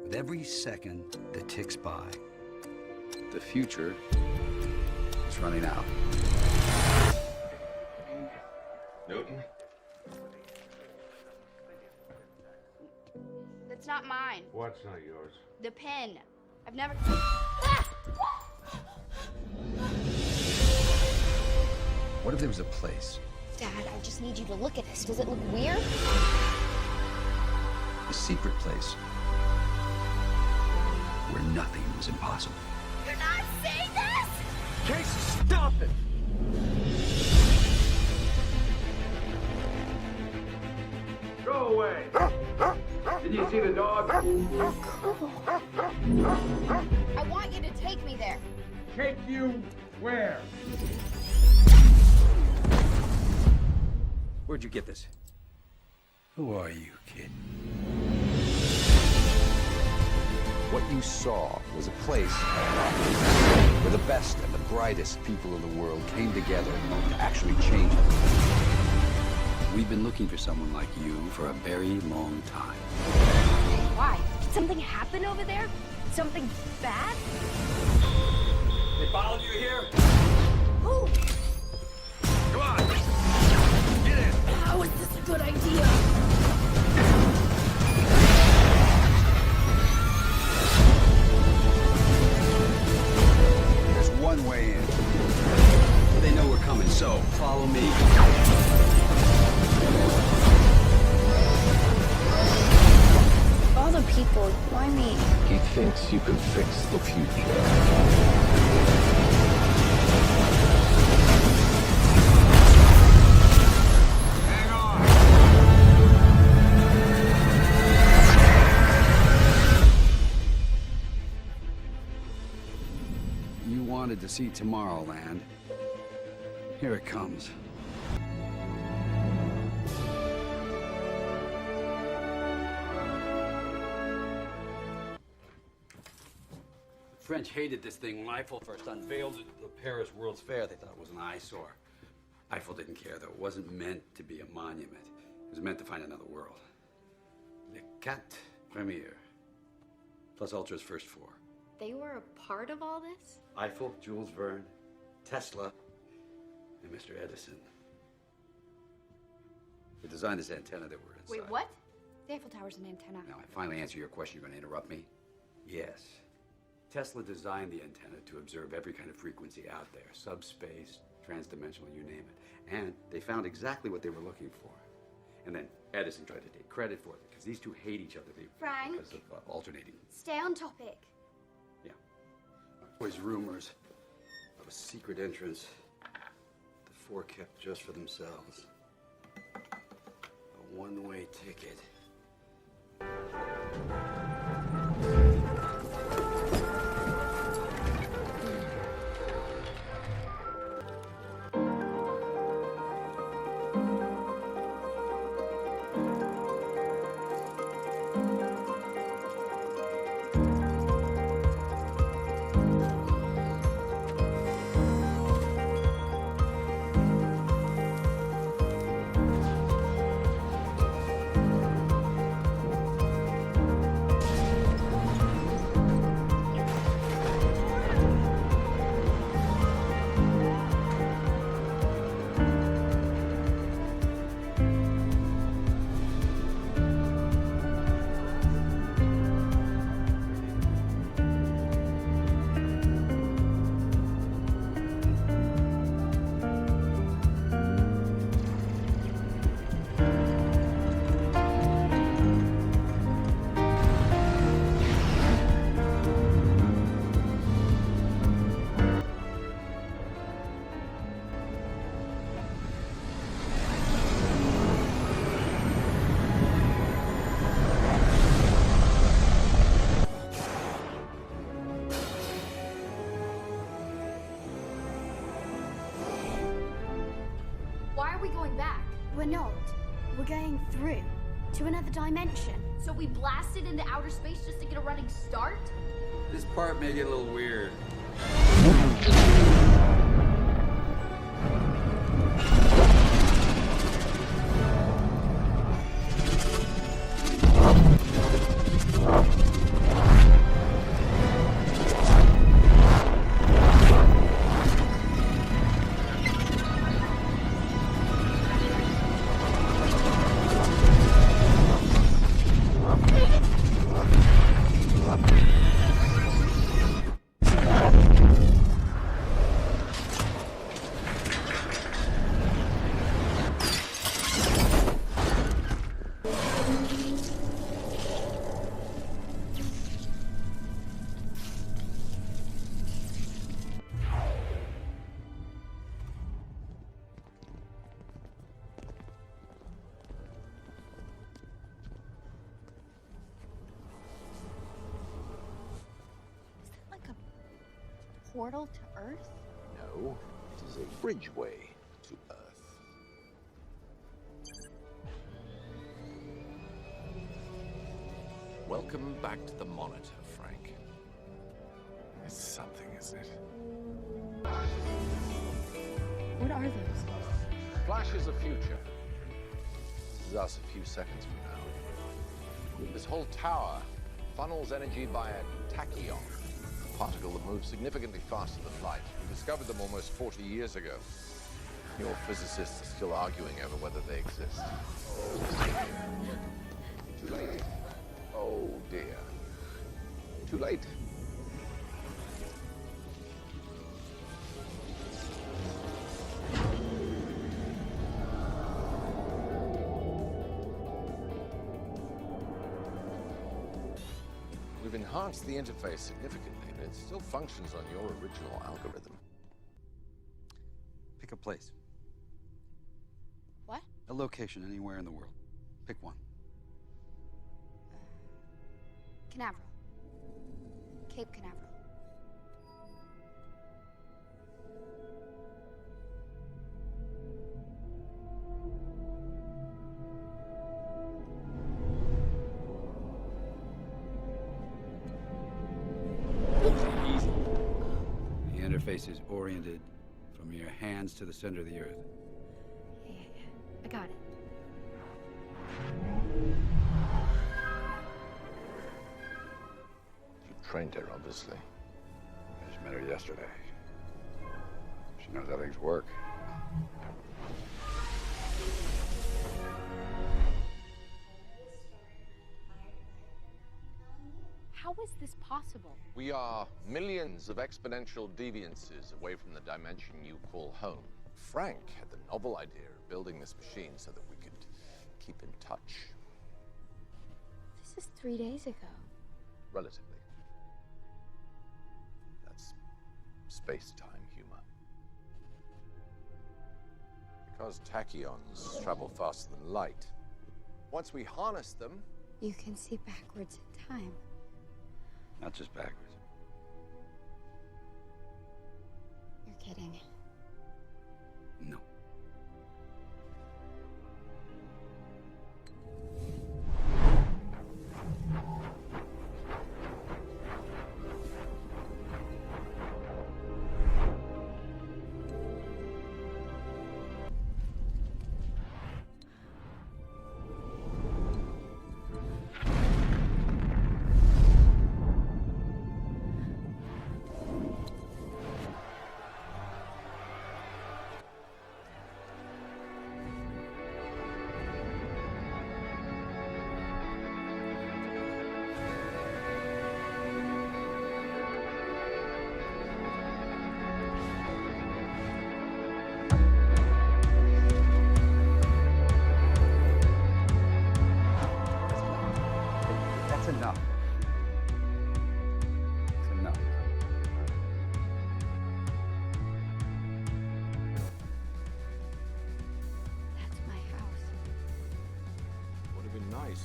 With every second that ticks by, The future is running out. Newton? That's not mine. What's not yours? The pen. I've never... What if there was a place, Dad, I just need you to look at this. Does it look weird? a secret place, where nothing was impossible? You're not saying this! Casey, stop it! Go away! Did you see the dog? I want you to take me there. Take you where? Where'd you get this? who are you, kid? What you saw was a place where the best and the brightest people of the world came together to actually change it. We've been looking for someone like you for a very long time. Why? Did something happen over there? Something bad? They followed you here? Who? Come on! Get in! How is this a good idea? There's one way in. They know we're coming, so follow me. All the people, why me? He thinks you can fix the future. Hang on! You wanted to see Tomorrowland. Here it comes. The French hated this thing when Eiffel first unveiled it at the Paris World's Fair. They thought it was an eyesore. Eiffel didn't care, though. It wasn't meant to be a monument. It was meant to find another world. Les quatre premières, plus Ultra's first four. They were a part of all this? Eiffel, Jules Verne, Tesla, and Mr. Edison. They designed this antenna that we're inside. Wait, what? The Eiffel Tower's an antenna. Now, I finally answer your question. You're going to interrupt me? Yes. Tesla designed the antenna to observe every kind of frequency out there. Subspace, transdimensional, you name it. And they found exactly what they were looking for. And then Edison tried to take credit for it because these two hate each other Frank? because of alternating. Stay on topic. Yeah. Always rumors of a secret entrance. The four kept just for themselves. A one-way ticket. Why are we going back? We're not. We're going through to another dimension. So we blasted into outer space just to get a running start? This part may get a little weird. portal to Earth? No, it is a bridgeway to Earth. Welcome back to the monitor, Frank. It's something, isn't it? What are those? Flashes of future. This is us a few seconds from now. This whole tower funnels energy by a tachyon, a particle that moves significantly faster than light. We discovered them almost 40 years ago. Your physicists are still arguing over whether they exist. Too late. Oh dear. Too late. We've enhanced the interface significantly, but it still functions on your original algorithm. Pick a place. What? A location anywhere in the world. Pick one. Canaveral. Cape Canaveral. Easy. The interface is oriented from your hands to the center of the Earth. Yeah. I got it. You trained her, obviously. I just met her yesterday. She knows how things work. How is this possible? We are millions of exponential deviances away from the dimension you call home. Frank had the novel idea of building this machine so that we could keep in touch. This is 3 days ago. Relatively. That's space-time humor. Because tachyons travel faster than light, once we harness them, You can see backwards in time. Not just backwards. You're kidding. No. That's enough. That's enough. That's my house. would have been nice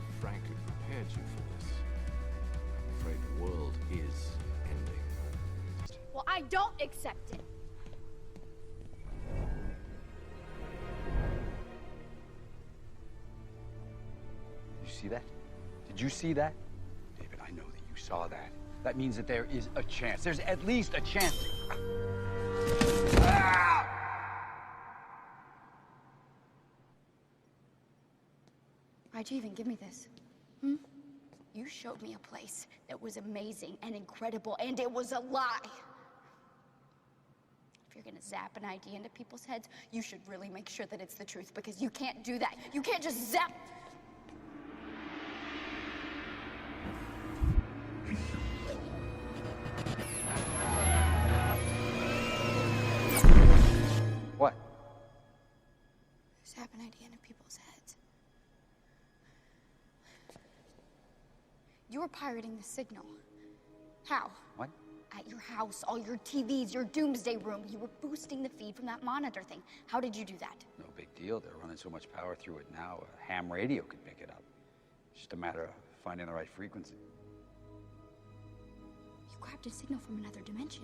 if Frank had prepared you for this. I'm afraid the world is ending. Well, I don't accept it. Did you see that? Did you see that? David, I know that you saw that. That means that there is a chance. There's at least a chance. Why'd you even give me this? You showed me a place that was amazing and incredible, and it was a lie. If you're gonna zap an idea into people's heads, you should really make sure that it's the truth, because you can't do that. You can't just zap. What? Zap an idea into people's heads. You were pirating the signal. How? What? At your house, all your TVs, your doomsday room. You were boosting the feed from that monitor thing. How did you do that? No big deal. They're running so much power through it now, a ham radio could pick it up. It's just a matter of finding the right frequency. You grabbed a signal from another dimension.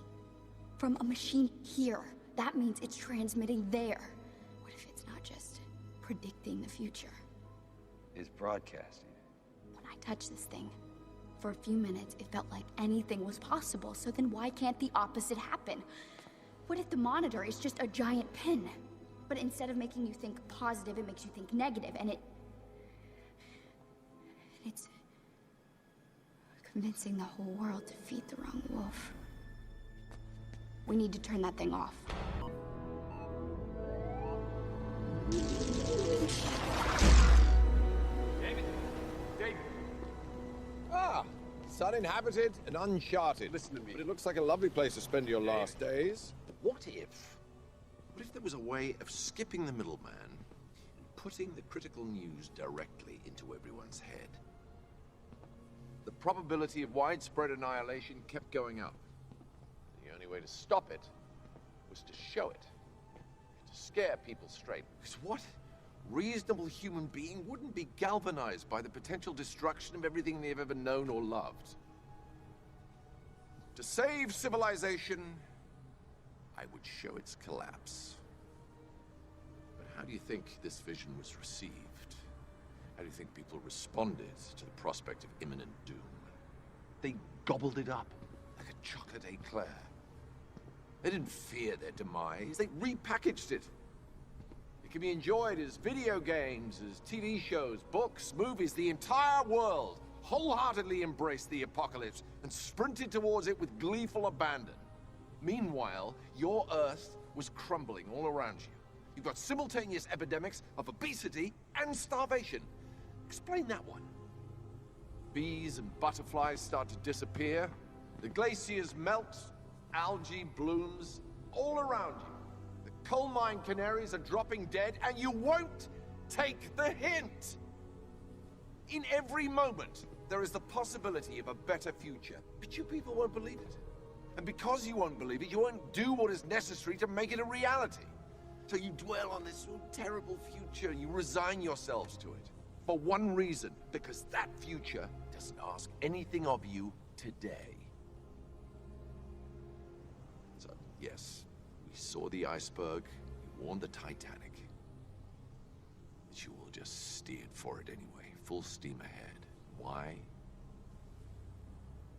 from a machine here. That means it's transmitting there. What if it's not just predicting the future? It's broadcasting. When I touched this thing, for a few minutes, it felt like anything was possible. So then why can't the opposite happen? What if the monitor is just a giant pin? But instead of making you think positive, it makes you think negative, and it's convincing the whole world to feed the wrong wolf. We need to turn that thing off. David! Ah, it's uninhabited and uncharted. Listen to me. But it looks like a lovely place to spend your last days. What if there was a way of skipping the middleman and putting the critical news directly into everyone's head? The probability of widespread annihilation kept going up. The only way to stop it was to show it. To scare people straight. Because what reasonable human being wouldn't be galvanized by the potential destruction of everything they've ever known or loved? To save civilization, I would show its collapse. But how do you think this vision was received? How do you think people responded to the prospect of imminent doom? They gobbled it up like a chocolate eclair. They didn't fear their demise, they repackaged it. It can be enjoyed as video games, as TV shows, books, movies. The entire world wholeheartedly embraced the apocalypse and sprinted towards it with gleeful abandon. Meanwhile, your Earth was crumbling all around you. You've got simultaneous epidemics of obesity and starvation. Explain that one. Bees and butterflies start to disappear. The glaciers melt. Algae blooms all around you. The coal mine canaries are dropping dead, and you won't take the hint. In every moment, there is the possibility of a better future, but you people won't believe it. And because you won't believe it, you won't do what is necessary to make it a reality. So you dwell on this terrible future and you resign yourselves to it. For one reason, because that future doesn't ask anything of you today. So, yes, we saw the iceberg, we warned the Titanic. But you all just steered for it anyway, full steam ahead. Why?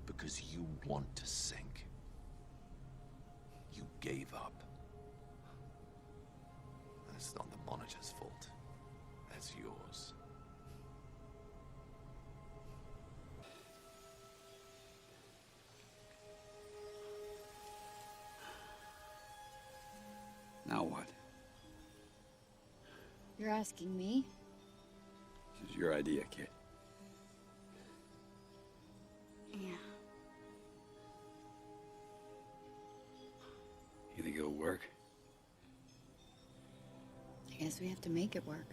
Because you want to sink. You gave up. And it's not the monitor's fault. That's yours. Now what? You're asking me? This is your idea, kid. Yeah. You think it'll work? I guess we have to make it work.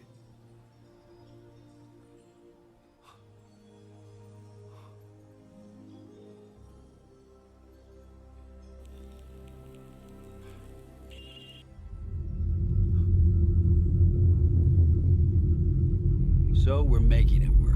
So we're making it work.